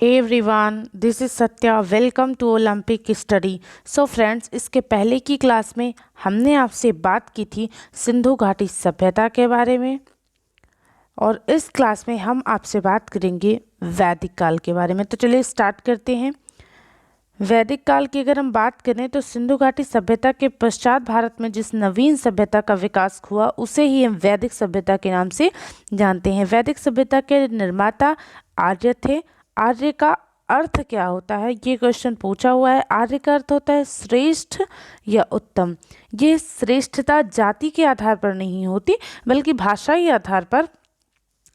Hey everyone, this is Satya. Welcome to Olympic Study. So friends, इसके पहले की class में हमने आपसे बात की थी सिंधु घाटी सभ्यता के बारे में, और इस क्लास में हम आपसे बात करेंगे वैदिक काल के बारे में। तो चलिए स्टार्ट करते हैं। वैदिक काल की अगर हम बात करें तो सिंधु घाटी सभ्यता के पश्चात भारत में जिस नवीन सभ्यता का विकास हुआ उसे ही हम वैदिक सभ्यता के नाम से जानते हैं। वैदिक सभ्यता के निर्माता आर्य थे। आर्य का अर्थ क्या होता है, ये क्वेश्चन पूछा हुआ है। आर्य का अर्थ होता है श्रेष्ठ या उत्तम। ये श्रेष्ठता जाति के आधार पर नहीं होती बल्कि भाषाई आधार पर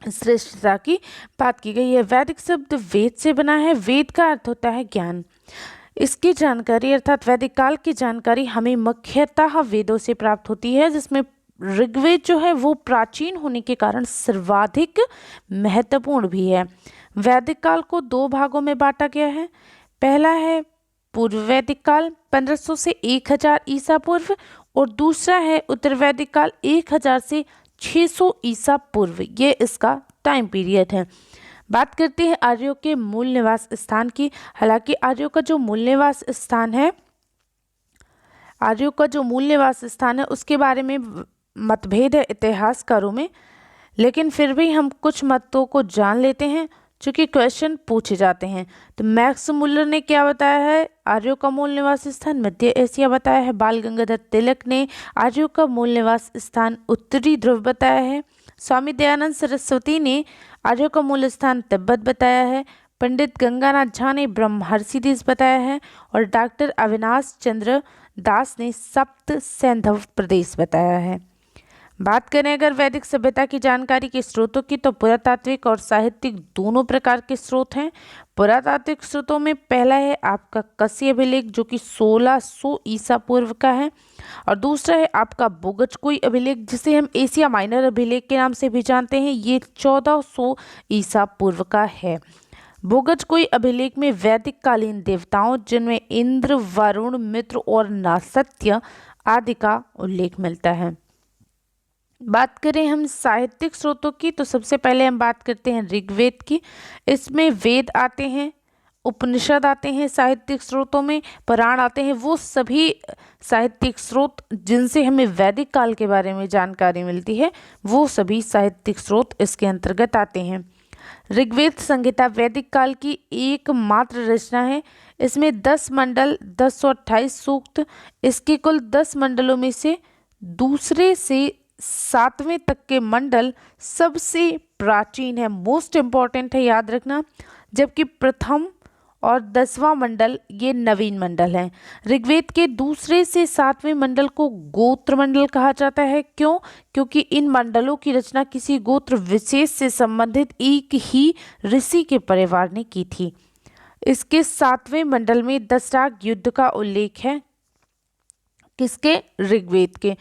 श्रेष्ठता की बात की गई है। वैदिक शब्द वेद से बना है। वेद का अर्थ होता है ज्ञान। इसकी जानकारी अर्थात वैदिक काल की जानकारी हमें मुख्यतः वेदों से प्राप्त होती है, जिसमें ऋग्वेद जो है वो प्राचीन होने के कारण सर्वाधिक महत्वपूर्ण भी है। वैदिक काल को दो भागों में बांटा गया है। पहला है पूर्व वैदिक काल 1500 से 1000 ईसा पूर्व, और दूसरा है उत्तर वैदिक काल 1000 से 600 ईसा पूर्व। ये इसका टाइम पीरियड है। बात करते हैं आर्यों के मूल निवास स्थान की। हालांकि आर्यों का जो मूल निवास स्थान है उसके बारे में मतभेद है इतिहासकारों में, लेकिन फिर भी हम कुछ मतों को जान लेते हैं चूँकि क्वेश्चन पूछे जाते हैं। तो मैक्स मुल्लर ने क्या बताया है, आर्यों का मूल निवास स्थान मध्य एशिया बताया है। बाल गंगाधर तिलक ने आर्यों का मूल निवास स्थान उत्तरी ध्रुव बताया है। स्वामी दयानंद सरस्वती ने आर्यों का मूल स्थान तिब्बत बताया है। पंडित गंगानाथ झा ने ब्रह्मर्षि देश बताया है, और डॉक्टर अविनाश चंद्र दास ने सप्त सैंधव प्रदेश बताया है। बात करें अगर वैदिक सभ्यता की जानकारी के स्रोतों की, तो पुरातात्विक और साहित्यिक दोनों प्रकार के स्रोत हैं। पुरातात्विक स्रोतों में पहला है आपका कसी अभिलेख जो कि 1600 ईसा पूर्व का है, और दूसरा है आपका बोगचकोई अभिलेख जिसे हम एशिया माइनर अभिलेख के नाम से भी जानते हैं। ये 1400 ईसा पूर्व का है। बोगचकोई अभिलेख में वैदिक कालीन देवताओं जिनमें इंद्र, वरुण, मित्र और नासत्य आदि का उल्लेख मिलता है। बात करें हम साहित्यिक स्रोतों की, तो सबसे पहले हम बात करते हैं ऋग्वेद की। इसमें वेद आते हैं, उपनिषद आते हैं साहित्यिक स्रोतों में, पुराण आते हैं। वो सभी साहित्यिक स्रोत जिनसे हमें वैदिक काल के बारे में जानकारी मिलती है वो सभी साहित्यिक स्रोत इसके अंतर्गत आते हैं। ऋग्वेद संहिता वैदिक काल की एकमात्र रचना है। इसमें 10 मंडल, 1028 सूक्त। इसके कुल 10 मंडलों में से दूसरे से 7वें तक के मंडल सबसे प्राचीन है, मोस्ट इम्पॉर्टेंट है, याद रखना। जबकि प्रथम और 10वां मंडल ये नवीन मंडल हैं। ऋग्वेद के दूसरे से 7वें मंडल को गोत्र मंडल कहा जाता है। क्यों? क्योंकि इन मंडलों की रचना किसी गोत्र विशेष से संबंधित एक ही ऋषि के परिवार ने की थी। इसके 7वें मंडल में दशराग युद्ध का उल्लेख है। किसके? ऋग्वेद के।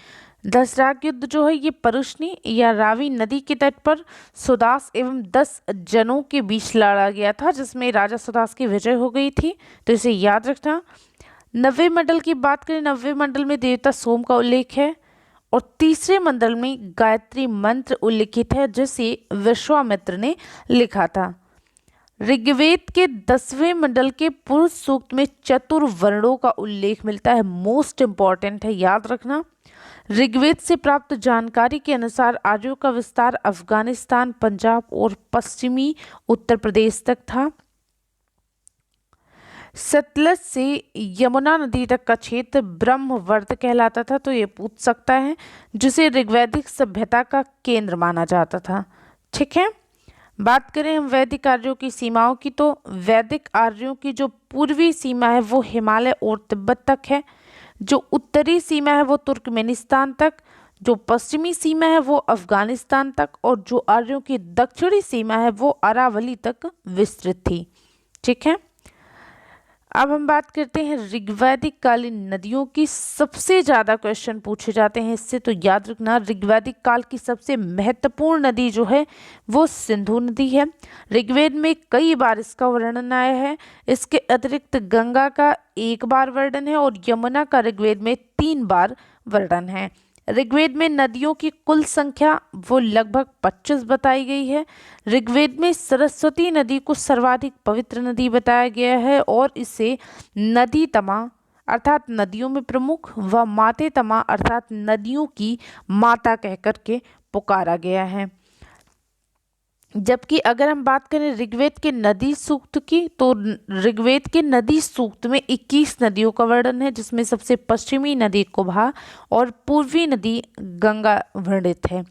दशराग युद्ध जो है ये परुष्णी या रावी नदी के तट पर सुदास एवं 10 जनों के बीच लड़ा गया था, जिसमें राजा सुदास की विजय हो गई थी। तो इसे याद रखना। 90वें मंडल की बात करें, 90वें मंडल में देवता सोम का उल्लेख है, और तीसरे मंडल में गायत्री मंत्र उल्लिखित है जिसे विश्वामित्र ने लिखा था। ऋग्वेद के 10वें मंडल के पुरुष सूक्त में चतुर्वर्णों का उल्लेख मिलता है, मोस्ट इंपॉर्टेंट है, याद रखना। ऋग्वेद से प्राप्त जानकारी के अनुसार आर्यों का विस्तार अफगानिस्तान, पंजाब और पश्चिमी उत्तर प्रदेश तक था। सतलज से यमुना नदी तक का क्षेत्र ब्रह्मवर्त कहलाता था, तो ये पूछ सकता है, जिसे ऋग्वैदिक सभ्यता का केंद्र माना जाता था। ठीक है। बात करें हम वैदिक आर्यों की सीमाओं की, तो वैदिक आर्यों की जो पूर्वी सीमा है वो हिमालय और तिब्बत तक है। जो उत्तरी सीमा है वो तुर्कमेनिस्तान तक, जो पश्चिमी सीमा है वो अफगानिस्तान तक, और जो आर्यों की दक्षिणी सीमा है वो अरावली तक विस्तृत थी। ठीक है। अब हम बात करते हैं ऋग्वैदिक कालीन नदियों की। सबसे ज़्यादा क्वेश्चन पूछे जाते हैं इससे, तो याद रखना ऋग्वैदिक काल की सबसे महत्वपूर्ण नदी जो है वो सिंधु नदी है। ऋग्वेद में कई बार इसका वर्णन आया है। इसके अतिरिक्त गंगा का 1 बार वर्णन है, और यमुना का ऋग्वेद में 3 बार वर्णन है। ऋग्वेद में नदियों की कुल संख्या वो लगभग 25 बताई गई है। ऋग्वेद में सरस्वती नदी को सर्वाधिक पवित्र नदी बताया गया है और इसे नदी तमा अर्थात नदियों में प्रमुख व माते तमा अर्थात नदियों की माता कहकर के पुकारा गया है। जबकि अगर हम बात करें ऋग्वेद के नदी सूक्त की, तो ऋग्वेद के नदी सूक्त में 21 नदियों का वर्णन है, जिसमें सबसे पश्चिमी नदी कुबा और पूर्वी नदी गंगा वर्णित है।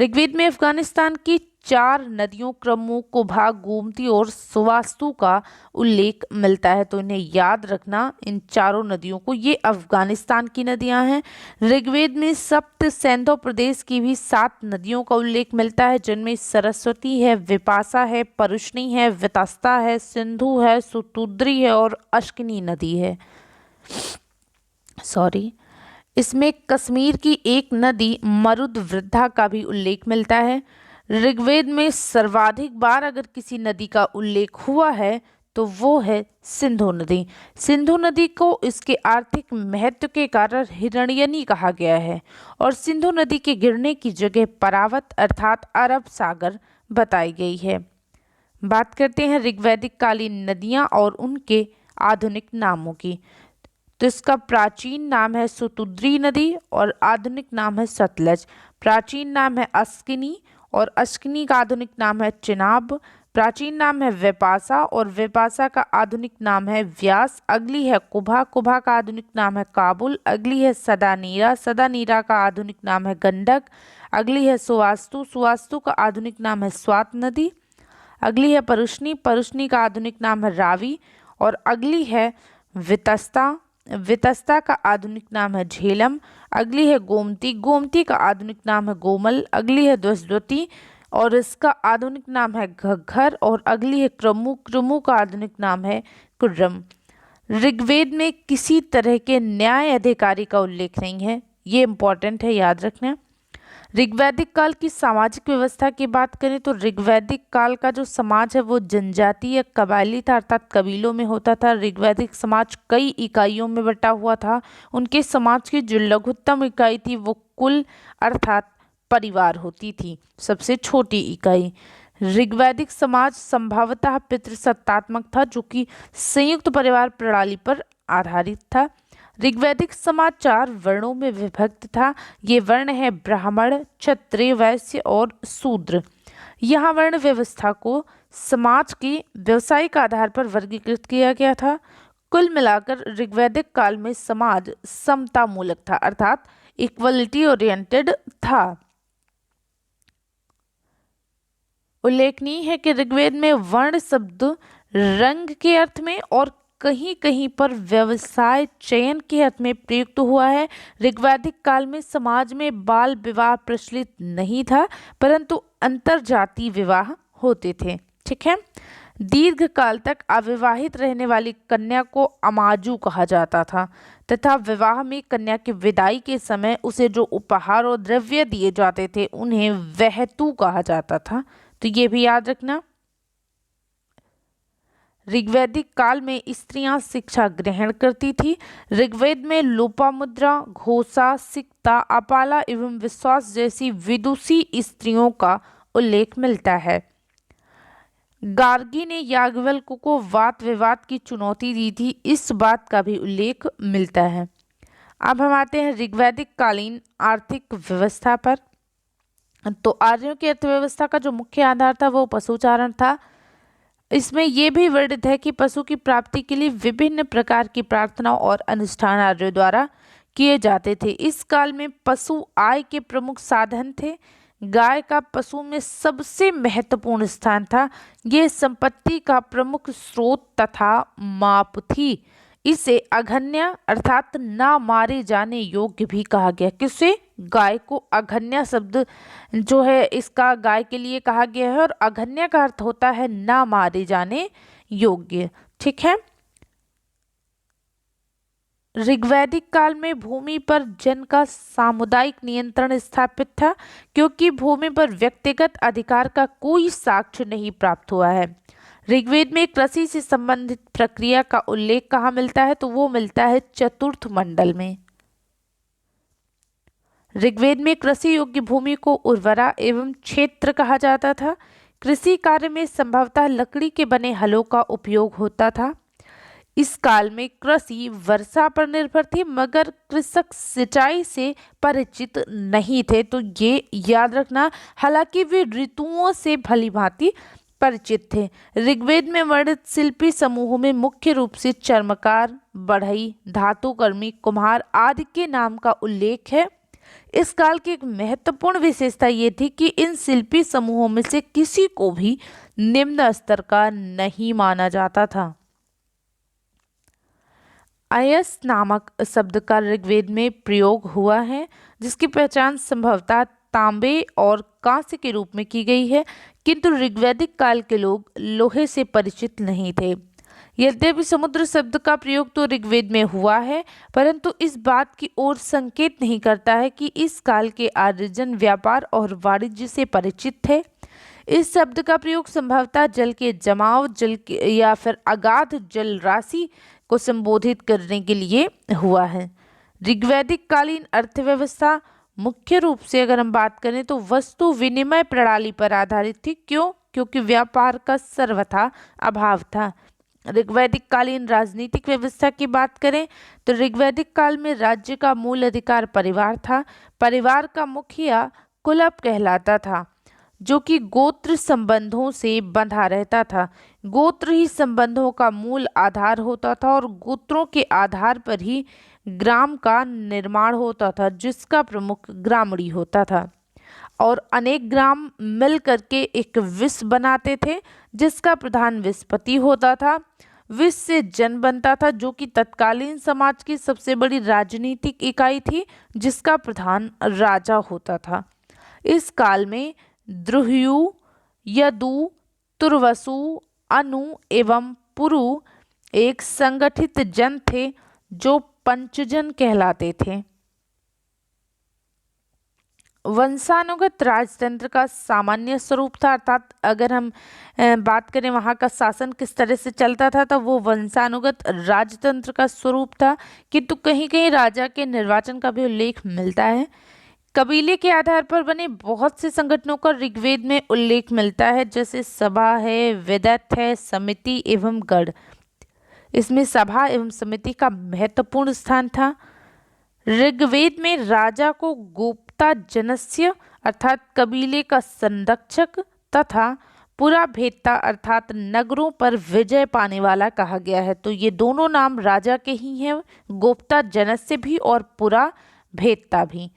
ऋग्वेद में अफगानिस्तान की 4 नदियों क्रमों कुबा, गोमती और सुवास्तु का उल्लेख मिलता है, तो इन्हें याद रखना, इन चारों नदियों को। ये अफगानिस्तान की नदियां हैं। ऋग्वेद में सप्त सैंधव प्रदेश की भी 7 नदियों का उल्लेख मिलता है, जिनमें सरस्वती है, विपाशा है, परुष्णी है, वितस्ता है, सिंधु है, सुतुद्री है और अश्किनी नदी है। सॉरी, इसमें कश्मीर की एक नदी मरुदवृद्धा का भी उल्लेख मिलता है। ऋग्वेद में सर्वाधिक बार अगर किसी नदी का उल्लेख हुआ है तो वो है सिंधु नदी। सिंधु नदी को इसके आर्थिक महत्व के कारण हिरण्यनी कहा गया है और सिंधु नदी के गिरने की जगह परावत अर्थात अरब सागर बताई गई है। बात करते हैं ऋग्वैदिक कालीन नदियां और उनके आधुनिक नामों की। तो इसका प्राचीन नाम है सुतुद्री नदी और आधुनिक नाम है सतलज। प्राचीन नाम है अस्किनी और अस्किनी का आधुनिक नाम है चिनाब। प्राचीन नाम है विपाशा और विपाशा का आधुनिक नाम है व्यास। अगली है कुबा, कुबा का आधुनिक नाम है काबुल। अगली है सदानीरा, सदानीरा का आधुनिक नाम है गंडक। अगली है सुवास्तु, सुवास्तु का आधुनिक नाम है स्वात नदी। अगली है परुष्णी, परुष्णी का आधुनिक नाम है रावी। और अगली है वितस्ता, वितस्ता का आधुनिक नाम है झेलम। अगली है गोमती, गोमती का आधुनिक नाम है गोमल। अगली है द्वस्वती और इसका आधुनिक नाम है घग्घर। और अगली है क्रमु, क्रमु का आधुनिक नाम है कुर्रम। ऋग्वेद में किसी तरह के न्याय अधिकारी का उल्लेख नहीं है, ये इंपॉर्टेंट है, याद रखना। ऋग्वैदिक काल की सामाजिक व्यवस्था की बात करें तो ऋग्वैदिक काल का जो समाज है वो जनजातीय कबायली था, अर्थात कबीलों में होता था। ऋग्वैदिक समाज कई इकाइयों में बटा हुआ था। उनके समाज की जो लघुत्तम इकाई थी वो कुल अर्थात परिवार होती थी, सबसे छोटी इकाई। ऋग्वैदिक समाज संभवतः पितृसत्तात्मक था, जो कि संयुक्त परिवार प्रणाली पर आधारित था। ऋग्वैदिक समाज 4 वर्णों में विभक्त था। ये वर्ण है ब्राह्मण, क्षत्रिय, वैश्य और शूद्र। यहाँ वर्ण व्यवस्था को समाज के व्यवसायिक आधार पर वर्गीकृत किया गया था। कुल मिलाकर ऋग्वैदिक काल में समाज समतामूलक था, अर्थात इक्वलिटी ओरिएंटेड था। उल्लेखनीय है कि ऋग्वेद में वर्ण शब्द रंग के अर्थ में और कहीं कहीं पर व्यवसाय चयन के अर्थ में प्रयुक्त हुआ है। ऋग्वैदिक काल में समाज में बाल विवाह प्रचलित नहीं था, परंतु अंतरजातीय विवाह होते थे। ठीक है। दीर्घ काल तक अविवाहित रहने वाली कन्या को अमाजू कहा जाता था तथा विवाह में कन्या की विदाई के समय उसे जो उपहार और द्रव्य दिए जाते थे उन्हें वहतू कहा जाता था। तो ये भी याद रखना। ऋग्वैदिक काल में स्त्रियां शिक्षा ग्रहण करती थी। ऋग्वेद में लोपामुद्रा, घोषा, सिक्ता, अपाला एवं विश्वास जैसी विदुषी स्त्रियों का उल्लेख मिलता है। गार्गी ने याज्ञवल्क्य को वाद विवाद की चुनौती दी थी, इस बात का भी उल्लेख मिलता है। अब हम आते हैं ऋग्वैदिक कालीन आर्थिक व्यवस्था पर। तो आर्यों की अर्थव्यवस्था का जो मुख्य आधार था वो पशुचारण था। इसमें यह भी वर्णित है कि पशु की प्राप्ति के लिए विभिन्न प्रकार की प्रार्थना और अनुष्ठान आर्यों द्वारा किए जाते थे। इस काल में पशु आय के प्रमुख साधन थे। गाय का पशु में सबसे महत्वपूर्ण स्थान था। यह संपत्ति का प्रमुख स्रोत तथा माप थी। इसे अघन्य अर्थात ना मारे जाने योग्य भी कहा गया। किसे? गाय को अघन्य शब्द जो है इसका गाय के लिए कहा गया है और अघन्य का अर्थ होता है ना मारे जाने योग्य। ठीक है। ऋग्वैदिक काल में भूमि पर जन का सामुदायिक नियंत्रण स्थापित था, क्योंकि भूमि पर व्यक्तिगत अधिकार का कोई साक्ष्य नहीं प्राप्त हुआ है। ऋग्वेद में कृषि से संबंधित प्रक्रिया का उल्लेख कहाँ मिलता है? तो वो मिलता है चतुर्थ मंडल में। ऋग्वेद में कृषि योग्य भूमि को उर्वरा एवं क्षेत्र कहा जाता था। कृषि कार्य में संभवतः लकड़ी के बने हलों का उपयोग होता था। इस काल में कृषि वर्षा पर निर्भर थी, मगर कृषक सिंचाई से परिचित नहीं थे, तो ये याद रखना। हालांकि वे ऋतुओं से भलीभांति परिचित थे। ऋग्वेद में वर्णित शिल्पी समूहों में मुख्य रूप से चर्मकार, बढ़ई, धातुकर्मी, कुम्हार आदि के नाम का उल्लेख है। इस काल की एक महत्वपूर्ण विशेषता ये थी कि इन शिल्पी समूहों में से किसी को भी निम्न स्तर का नहीं माना जाता था। अयस नामक शब्द का ऋग्वेद में प्रयोग हुआ है, जिसकी पहचान संभवतः तांबे और कांस्य के रूप में की गई है, किंतु ऋग्वैदिक काल के लोग लोहे से परिचित नहीं थे। यद्यपि समुद्र शब्द का प्रयोग तो ऋग्वेद में हुआ है, परंतु इस बात की ओर संकेत नहीं करता है कि इस काल के आर्यजन व्यापार और वाणिज्य से परिचित थे। इस शब्द का प्रयोग संभवतः जल के जमाव, जल के या फिर अगाध जल राशि को संबोधित करने के लिए हुआ है। ऋग्वैदिक कालीन अर्थव्यवस्था मुख्य रूप से अगर हम बात करें तो वस्तु विनिमय प्रणाली पर आधारित थी। क्यों? क्योंकि व्यापार का सर्वथा अभाव था। ऋग्वैदिक कालीन राजनीतिक व्यवस्था की बात करें तो ऋग्वैदिक काल में राज्य का मूल अधिकार परिवार था। परिवार का मुखिया कुलप कहलाता था, जो कि गोत्र संबंधों से बंधा रहता था। गोत्र ही संबंधों का मूल आधार होता था और गोत्रों के आधार पर ही ग्राम का निर्माण होता था, जिसका प्रमुख ग्रामणी होता था। और अनेक ग्राम मिल करके एक विश्व बनाते थे, जिसका प्रधान विस्पति होता था। विश्व से जन बनता था, जो कि तत्कालीन समाज की सबसे बड़ी राजनीतिक इकाई थी, जिसका प्रधान राजा होता था। इस काल में द्रुह्यु, यदु, तुर्वसु, अनु एवं पुरु एक संगठित जन थे, जो पंचजन कहलाते थे। वंशानुगत राजतंत्र का सामान्य स्वरूप था, अर्थात अगर हम बात करें वहाँ का शासन किस तरह से चलता था, तो वो वंशानुगत राजतंत्र का स्वरूप था। किंतु कहीं कहीं राजा के निर्वाचन का भी उल्लेख मिलता है। कबीले के आधार पर बने बहुत से संगठनों का ऋग्वेद में उल्लेख मिलता है, जैसे सभा है, वेदत है, समिति एवं गढ़। इसमें सभा एवं समिति का महत्वपूर्ण स्थान था। ऋग्वेद में राजा को गोप्ता जनस्य अर्थात कबीले का संरक्षक तथा पुरा भेदता अर्थात नगरों पर विजय पाने वाला कहा गया है। तो ये दोनों नाम राजा के ही हैं, गोप्ता जनस्य भी और पुरा भेदता भी।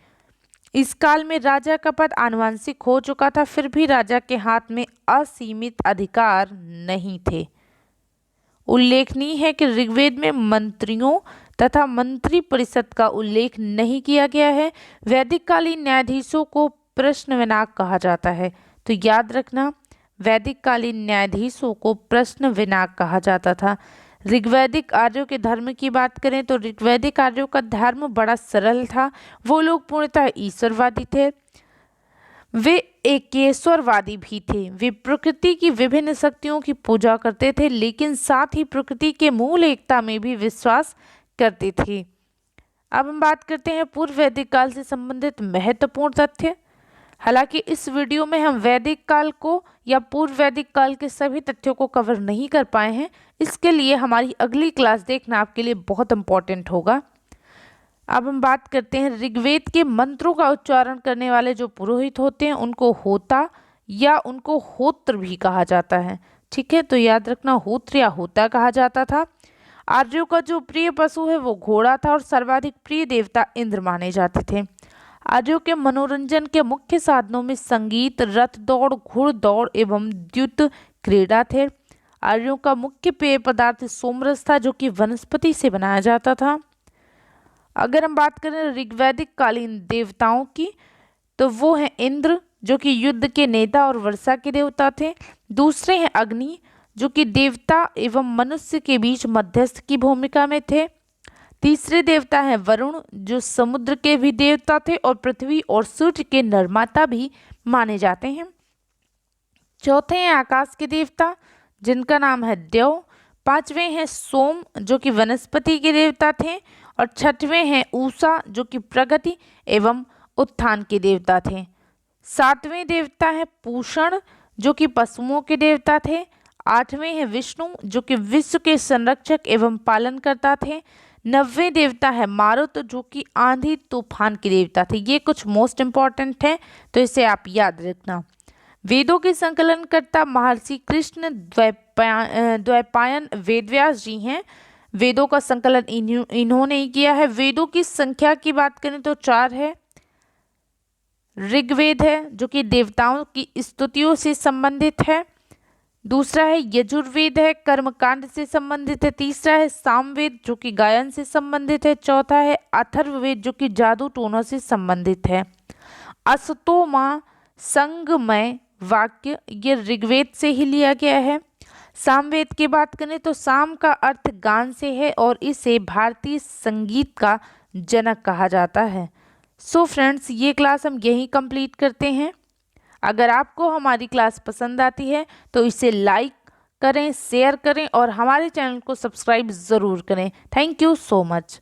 इस काल में राजा का पद आनुवंशिक हो चुका था, फिर भी राजा के हाथ में असीमित अधिकार नहीं थे। उल्लेखनीय है कि ऋग्वेद में मंत्रियों तथा मंत्री परिषद का उल्लेख नहीं किया गया है। वैदिक कालीन न्यायाधीशों को प्रश्न विनाक कहा जाता है। तो याद रखना, वैदिक कालीन न्यायाधीशों को प्रश्न विनाक कहा जाता था। ऋग्वैदिक आर्यों के धर्म की बात करें तो ऋग्वैदिक आर्यों का धर्म बड़ा सरल था। वो लोग पूर्णतः ईश्वरवादी थे। वे एकेश्वरवादी भी थे। वे प्रकृति की विभिन्न शक्तियों की पूजा करते थे, लेकिन साथ ही प्रकृति के मूल एकता में भी विश्वास करते थे। अब हम बात करते हैं पूर्व वैदिक काल से संबंधित महत्वपूर्ण तथ्य। हालांकि इस वीडियो में हम वैदिक काल को या पूर्व वैदिक काल के सभी तथ्यों को कवर नहीं कर पाए हैं। इसके लिए हमारी अगली क्लास देखना आपके लिए बहुत इम्पोर्टेंट होगा। अब हम बात करते हैं ऋग्वेद के मंत्रों का उच्चारण करने वाले जो पुरोहित होते हैं उनको होता या उनको होत्र भी कहा जाता है। ठीक है, तो याद रखना होत्र या होता कहा जाता था। आर्यों का जो प्रिय पशु है वो घोड़ा था और सर्वाधिक प्रिय देवता इंद्र माने जाते थे। आर्यों के मनोरंजन के मुख्य साधनों में संगीत, रथ दौड़, घुड़दौड़ एवं द्युत क्रीड़ा थे। आर्यों का मुख्य पेय पदार्थ सोमरस था, जो कि वनस्पति से बनाया जाता था। अगर हम बात करें ऋग्वैदिक कालीन देवताओं की, तो वो हैं इंद्र, जो कि युद्ध के नेता और वर्षा के देवता थे। दूसरे हैं अग्नि, जो कि देवता एवं मनुष्य के बीच मध्यस्थ की भूमिका में थे। तीसरे देवता हैं वरुण, जो समुद्र के भी देवता थे और पृथ्वी और सूर्य के निर्माता भी माने जाते हैं। चौथे हैं आकाश के देवता, जिनका नाम है देव। पांचवें हैं सोम, जो कि वनस्पति के देवता थे। और छठवें हैं ऊषा, जो कि प्रगति एवं उत्थान के देवता थे। सातवें देवता है पूषण, जो कि पशुओं के देवता थे। आठवें है विष्णु, जो कि विश्व के संरक्षक एवं पालनकर्ता थे। नौवें देवता है मारुत, जो कि आंधी तूफान के देवता थे। ये कुछ मोस्ट इंपॉर्टेंट है, तो इसे आप याद रखना। वेदों के संकलनकर्ता महर्षि कृष्ण द्वैपायन वेदव्यास जी हैं। वेदों का संकलन इन्होंने ही किया है। वेदों की संख्या की बात करें तो 4 है। ऋग्वेद है, जो कि देवताओं की स्तुतियों से संबंधित है। दूसरा है यजुर्वेद है, कर्मकांड से संबंधित है। तीसरा है सामवेद, जो कि गायन से संबंधित है। चौथा है अथर्ववेद, जो कि जादू टोनों से संबंधित है। असतो मां संगमय वाक्य ये ऋग्वेद से ही लिया गया है। सामवेद की बात करें तो साम का अर्थ गान से है और इसे भारतीय संगीत का जनक कहा जाता है। सो फ्रेंड्स, ये क्लास हम यहीं कंप्लीट करते हैं। अगर आपको हमारी क्लास पसंद आती है तो इसे लाइक करें, शेयर करें और हमारे चैनल को सब्सक्राइब ज़रूर करें। Thank you so much.